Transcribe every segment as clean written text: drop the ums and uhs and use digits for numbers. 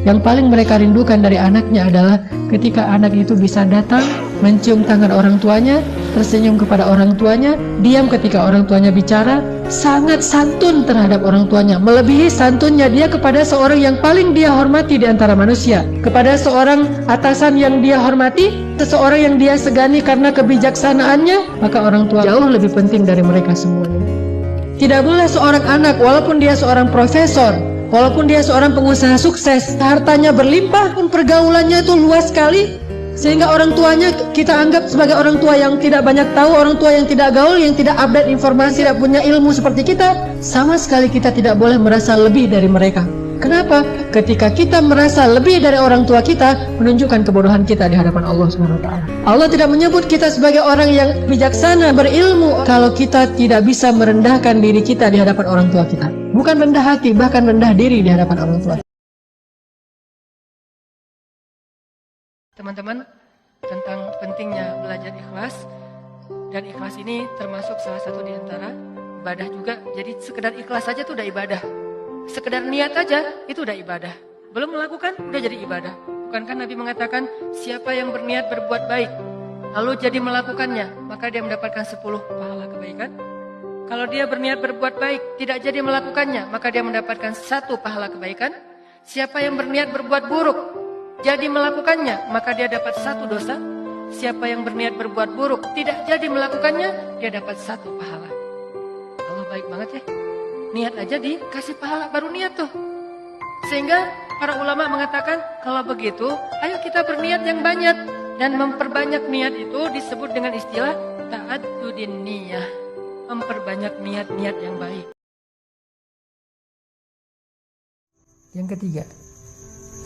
Yang paling mereka rindukan dari anaknya adalah ketika anak itu bisa datang, mencium tangan orang tuanya, tersenyum kepada orang tuanya, diam ketika orang tuanya bicara, sangat santun terhadap orang tuanya, melebihi santunnya dia kepada seorang yang paling dia hormati di antara manusia, kepada seorang atasan yang dia hormati, seseorang yang dia segani karena kebijaksanaannya, maka orang tua jauh lebih penting dari mereka semuanya. Tidak boleh seorang anak, walaupun dia seorang profesor, walaupun dia seorang pengusaha sukses, hartanya berlimpah pun pergaulannya itu luas sekali, sehingga orang tuanya kita anggap sebagai orang tua yang tidak banyak tahu, orang tua yang tidak gaul, yang tidak update informasi, tidak punya ilmu seperti kita. Sama sekali kita tidak boleh merasa lebih dari mereka. Kenapa? Ketika kita merasa lebih dari orang tua kita, menunjukkan kebodohan kita di hadapan Allah SWT. Allah tidak menyebut kita sebagai orang yang bijaksana, berilmu, kalau kita tidak bisa merendahkan diri kita di hadapan orang tua kita. Bukan rendah hati, bahkan rendah diri di hadapan orang tua. Teman-teman, tentang pentingnya belajar ikhlas, dan ikhlas ini termasuk salah satu di antara ibadah juga. Jadi sekedar ikhlas saja itu udah ibadah. Sekedar niat aja itu udah ibadah. Belum melakukan udah jadi ibadah. Bukankah Nabi mengatakan siapa yang berniat berbuat baik lalu jadi melakukannya, maka dia mendapatkan 10 pahala kebaikan. Kalau dia berniat berbuat baik tidak jadi melakukannya, maka dia mendapatkan 1 pahala kebaikan. Siapa yang berniat berbuat buruk jadi melakukannya, maka dia dapat 1 dosa. Siapa yang berniat berbuat buruk tidak jadi melakukannya, dia dapat 1 pahala. Allah baik banget ya. Niat aja dikasih pahala, baru niat tuh. Sehingga para ulama mengatakan, kalau begitu, ayo kita berniat yang banyak. Dan memperbanyak niat itu disebut dengan istilah ta'addudin niyah. Memperbanyak niat-niat yang baik. Yang ketiga,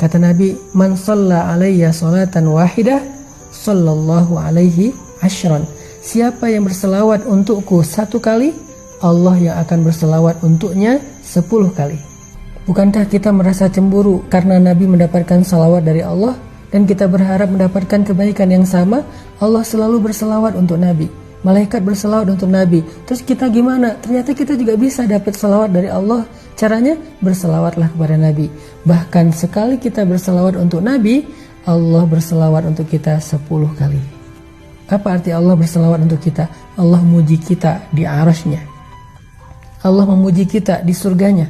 kata Nabi, man shalla alayya sholatan wahidah, sallallahu alaihi ashran. Siapa yang berselawat untukku 1 kali, Allah yang akan berselawat untuknya 10 kali. Bukankah kita merasa cemburu karena Nabi mendapatkan salawat dari Allah, dan kita berharap mendapatkan kebaikan yang sama? Allah selalu berselawat untuk Nabi, malaikat berselawat untuk Nabi. Terus kita gimana? Ternyata kita juga bisa dapat salawat dari Allah. Caranya berselawatlah kepada Nabi. Bahkan sekali kita berselawat untuk Nabi, Allah berselawat untuk kita 10 kali. Apa arti Allah berselawat untuk kita? Allah muji kita di arasy-Nya. Allah memuji kita di surganya.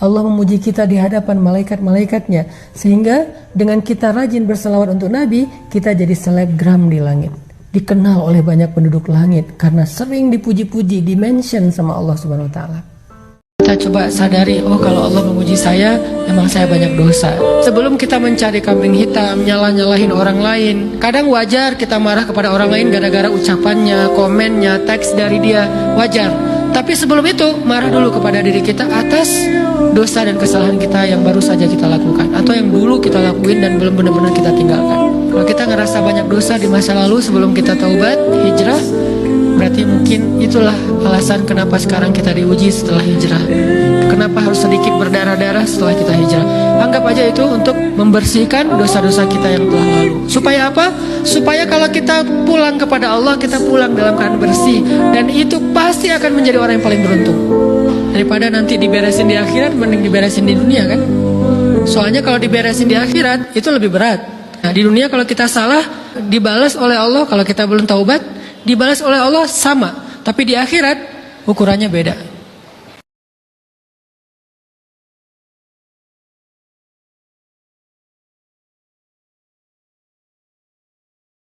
Allah memuji kita di hadapan malaikat-malaikatnya. Sehingga dengan kita rajin berselawat untuk Nabi, kita jadi selebgram di langit. Dikenal oleh banyak penduduk langit karena sering dipuji-puji, dimention sama Allah Subhanahu wa taala. Kita coba sadari, oh kalau Allah memuji saya, memang saya banyak dosa. Sebelum kita mencari kambing hitam, nyalahin orang lain, kadang wajar kita marah kepada orang lain gara-gara ucapannya, komennya, teks dari dia, wajar. Tapi sebelum itu, marah dulu kepada diri kita atas dosa dan kesalahan kita yang baru saja kita lakukan, atau yang dulu kita lakuin dan belum benar-benar kita tinggalkan. Kalau kita ngerasa banyak dosa di masa lalu sebelum kita taubat, hijrah, berarti mungkin itulah alasan kenapa sekarang kita diuji setelah hijrah. Kenapa harus sedikit berdarah-darah setelah kita hijrah. Anggap aja itu untuk membersihkan dosa-dosa kita yang telah lalu. Supaya apa? Supaya kalau kita pulang kepada Allah, kita pulang dalam keadaan bersih. Dan itu pasti akan menjadi orang yang paling beruntung. Daripada nanti diberesin di akhirat, mending diberesin di dunia kan. Soalnya kalau diberesin di akhirat, itu lebih berat. Nah di dunia kalau kita salah, dibalas oleh Allah. Kalau kita belum taubat, dibalas oleh Allah sama. Tapi di akhirat, ukurannya beda.